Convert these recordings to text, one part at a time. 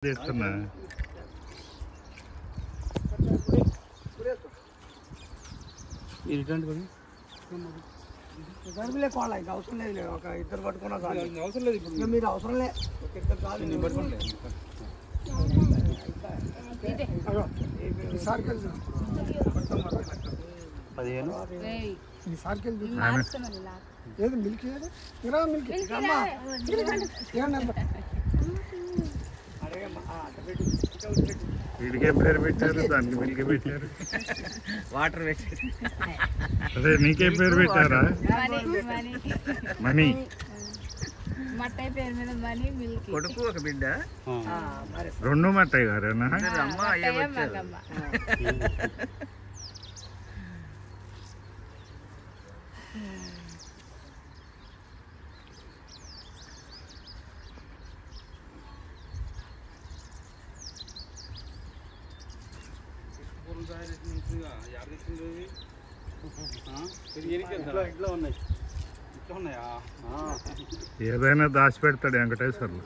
చేస్తున్నా అవసరం లేదు, ఒక ఇద్దరు పట్టుకున్నా అవసరం లేదు. ఇప్పుడు మీరు అవసరం లేదు, ఒక ఇద్దరు చాలు. సార్కెల్ 15 సార్కెల్ ఏది మిల్క్ ఏది మిల్క్ వీడికే పేరు పెట్టారు, దానికి మిల్క్ పెట్టారు, వాటర్ పెట్టారు. అదే నీకే పేరు పెట్టారా? మనీ పేరు మీద మనీ మిల్క్. కొడుకు ఒక బిడ్డ, రెండు మట్టయ్య గారేనా? అమ్మ అయ్యే వచ్చారు. ఏదైనా దాచి పెడతాడు వెంకటేశ్వర్లు.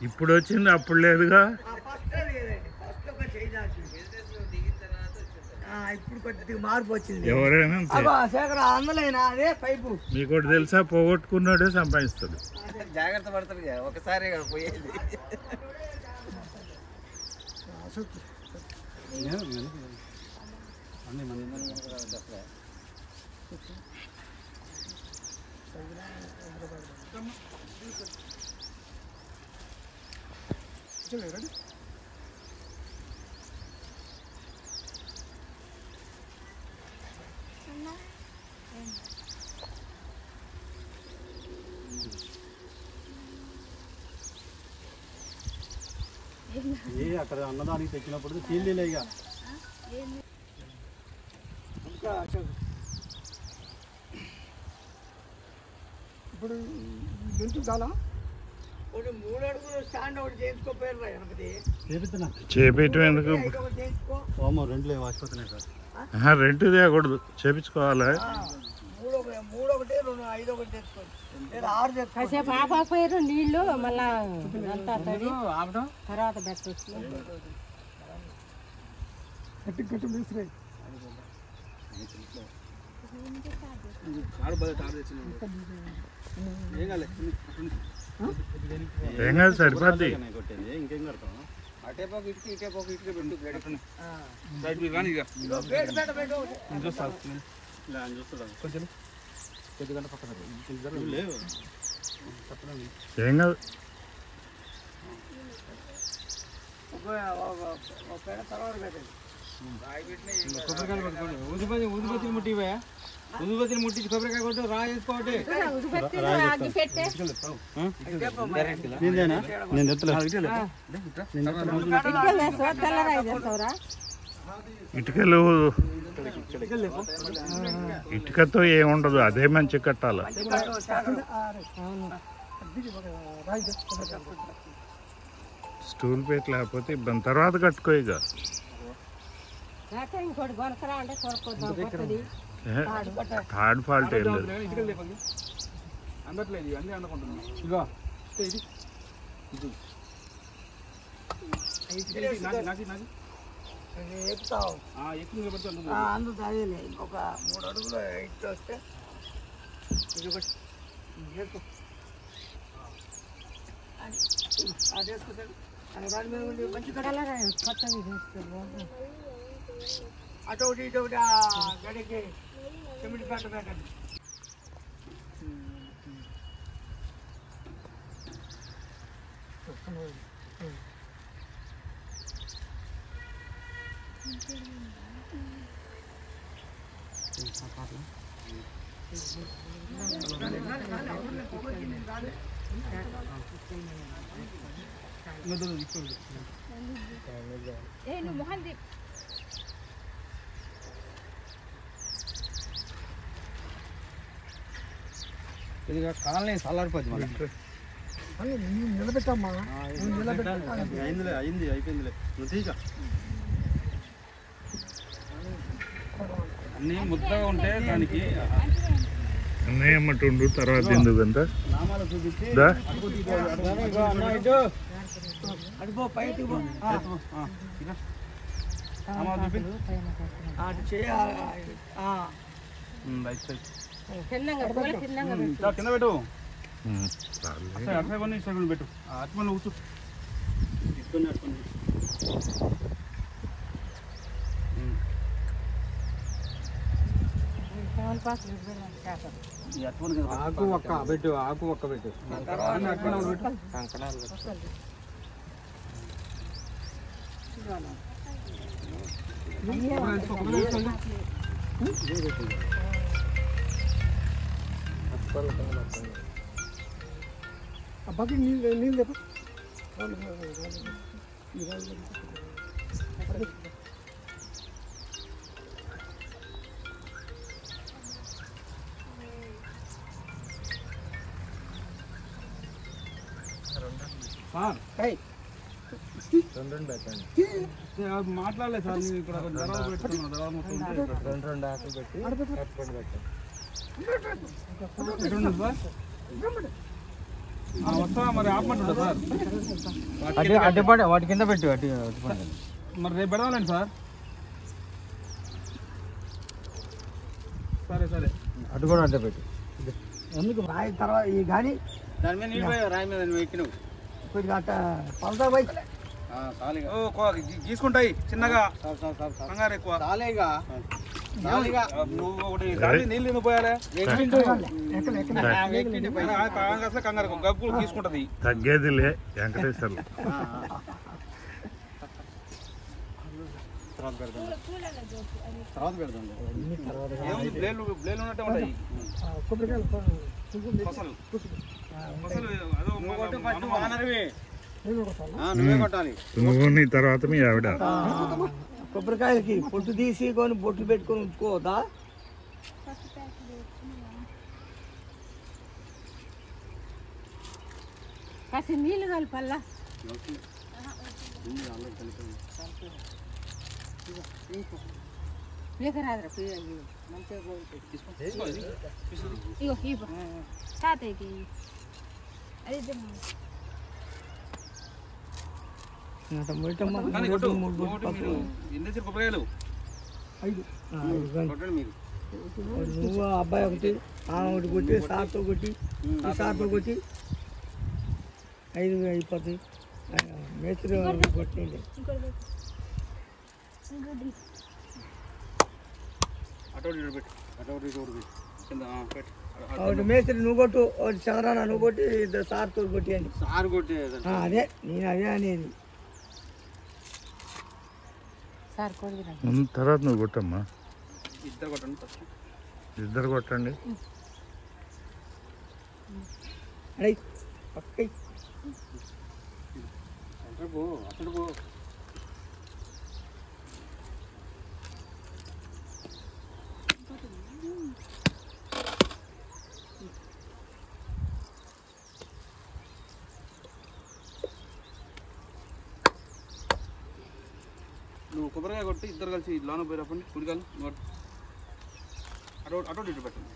ఇప్పుడు వచ్చింది, అప్పుడు లేదుగా. ఇప్పుడు కొద్దిగా మార్పు వచ్చింది. ఎవరైనా అదే పైపు మీకు తెలుసా, పోగొట్టుకున్నాడే సంపాదిస్తాడు. జాగ్రత్త పడతారు, ఒకసారి పోయేది. అక్కడ అన్నదానికి తెచ్చినప్పుడు తీళ్ళే ఇక ఇప్పుడు గెంతు చాలా 3 అడుగులు స్టాండ్ ఒకటి చేయించుకోపోయారు చేపించడం ఎందుకు? చేయించుకో రెండులే వాసిపోతున్నాయి సార్. రెంట్ తేయకూడదు, చేపించుకోవాలి. 3 ఒకటి 2 5 ఒకటి తెచ్చుకోండి, 6 కాసేపు ఆపకపోయారు నీళ్లు, మళ్ళా అంతా తడి తర్వాత పెట్టచ్చు. గట్టి మిస్త్రీ ఏం కాదు, సరిపోద్ది. ఇంకేం కడతాం? అటే పోక ఇటుక, ఇటే పోక ఇటుక పెట్టు. ఏం కాదు. ఊదుబత్తిని ముట్టిపోయా, ఊదుబత్తిని ముట్టించి కొబ్బరికాయ కొట్టు, రా వేసుకోవటే. ఇటుకలు ఇటుకతో ఏముండదు, అదే మంచి కట్టాలి. స్టూల్ పెట్టి లేకపోతే ఇబ్బంది, తర్వాత కట్టుకో. ఇక ఇంకోటి కొనకరా అంటే కొనుక్కోద్దాం. థర్డ్ ఫాల్ట్ ఏం లేదు. అందట్లేదు, అన్నీ అనుకుంటున్నాను. అందుతాదిలే, ఇంకొక 3 అడుగులు ఇటు వస్తే ఇది ఒకటి వేసుకొస్తాడు. దాని మీద ఉండి మంచి అటు ఒకటి ఇటు ఒకటి ఆ గడికి సిమెంట్ ప్యాట్ పెట్టండి. నువ్వు మొహన్ దీప్ ఇది కాలనీ చల్లారిపోద్ది. నిలబెట్టమ్మా, అయింది అయిపోయిందిలే. అన్నీ ముద్దగా ఉంటే దానికి అన్నయ్య అమ్మటుండు తర్వాత ఎందుకంత నామాలు చూపించి దా అడిపో పైకి పో. అటు చేయ చిన్నగా పూల చిన్నగా కింద పెట్టు చాలే. అట్లా కొన్ని ఇష్టం పెట్టు అట్లా కూర్చో తీసుకొని అట్టుకొని తమలపాకులు చేపలు ఆకు ఒక్క పెట్టు ఆకు ఒక్క పెట్టు ఆ బకెట్ నీళ్ళు లేప. సార్ ఏయ్, మాట్లాడలేదు సార్ నేను ఇక్కడ దర్వాజా పెట్టుకున్నాను దర్వాజా మొత్తం ఎటువంటి సార్ వస్తా మరి ఆపమంటుంటా సార్ అడ్డుపడి వాటి కింద పెట్టు అటు మరి రేపు పెడవాలండి సార్ సరే సరే అటు కూడా అడ్డు పెట్టు. ఎందుకు రాయి తర్వాత ఈ గాని దాని మీద నీళ్ళు పోయి రాయి మీద నువ్వు ఎక్కినవు కొద్దిగా అట్ట పలసా పోయి చాలిగా గీసుకుంటాయి చిన్నగా సార్ కంగారు ఎక్కువ చాలేగా నువ్వు ఒకటి గాలి నీళ్ళు ఎందుకు పోయాలే అసలు కంగారు గబ్బులు తీసుకుంటది తగ్గేదిలే వెంకటేశ్వర్లు. తర్వాత పెడదాం ఏముంది బ్లేడ్లు ఉన్నట్టే ఉంటాయి కొబ్బరికాయలు అసలు అదో నువ్వే కొట్టాలి నువ్వు నీ తర్వాత మీ ఆవిడ కొబ్బరికాయలకి పొట్టు తీసి కొని బొట్టు పెట్టుకొని ఉంచుకోవద్దా? కాసి నీళ్ళు కలపల్లా రాదురా ఇగో ఇవ్వ తాతయ్యకి అది కానీ కొట్టు ఎన్ని కొబ్బరికాయలు కొట్టండి మీరు నువ్వు ఆ అబ్బాయి ఒకటి ఆమె ఒకటి కొట్టి సార్తో కొట్టి ఈ సార్తో కొట్టి 5 అయిపోతుంది. మేస్త్రి కొట్టింది అటోటి పెట్టు కింద పెట్టు ఒకటి మేస్త్రి నువ్వు కొట్టు, ఒకటి చంద్రాన నువ్వు కొట్టి, ఇద్దరు సార్తో కొట్టియండి. సారు కొట్టే అదే నేను అదే అనేది. సార్ కొడుకురా తర్వాత నువ్వు కొట్టమ్మా. ఇద్దరు కొట్టండి ఫస్ట్ ఇద్దరు కొట్టండి. అడే పక్కై అక్కడ పో నువ్వు కొబ్బరికాయ కొట్టి ఇద్దరు కలిసి లోన పోయి రప్పండి కుడికాలు అటోటి ఇటు పెట్టండి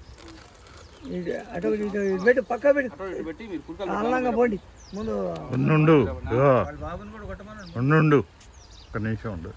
అటు ఇటు పెట్టి పక్క పెట్టి అటోటి ఇటు పెట్టి మీరు కుడికాలు అల్లంగా పోండి ముందు. ఉండు ఉండు ఒక నిమిషం ఉండు.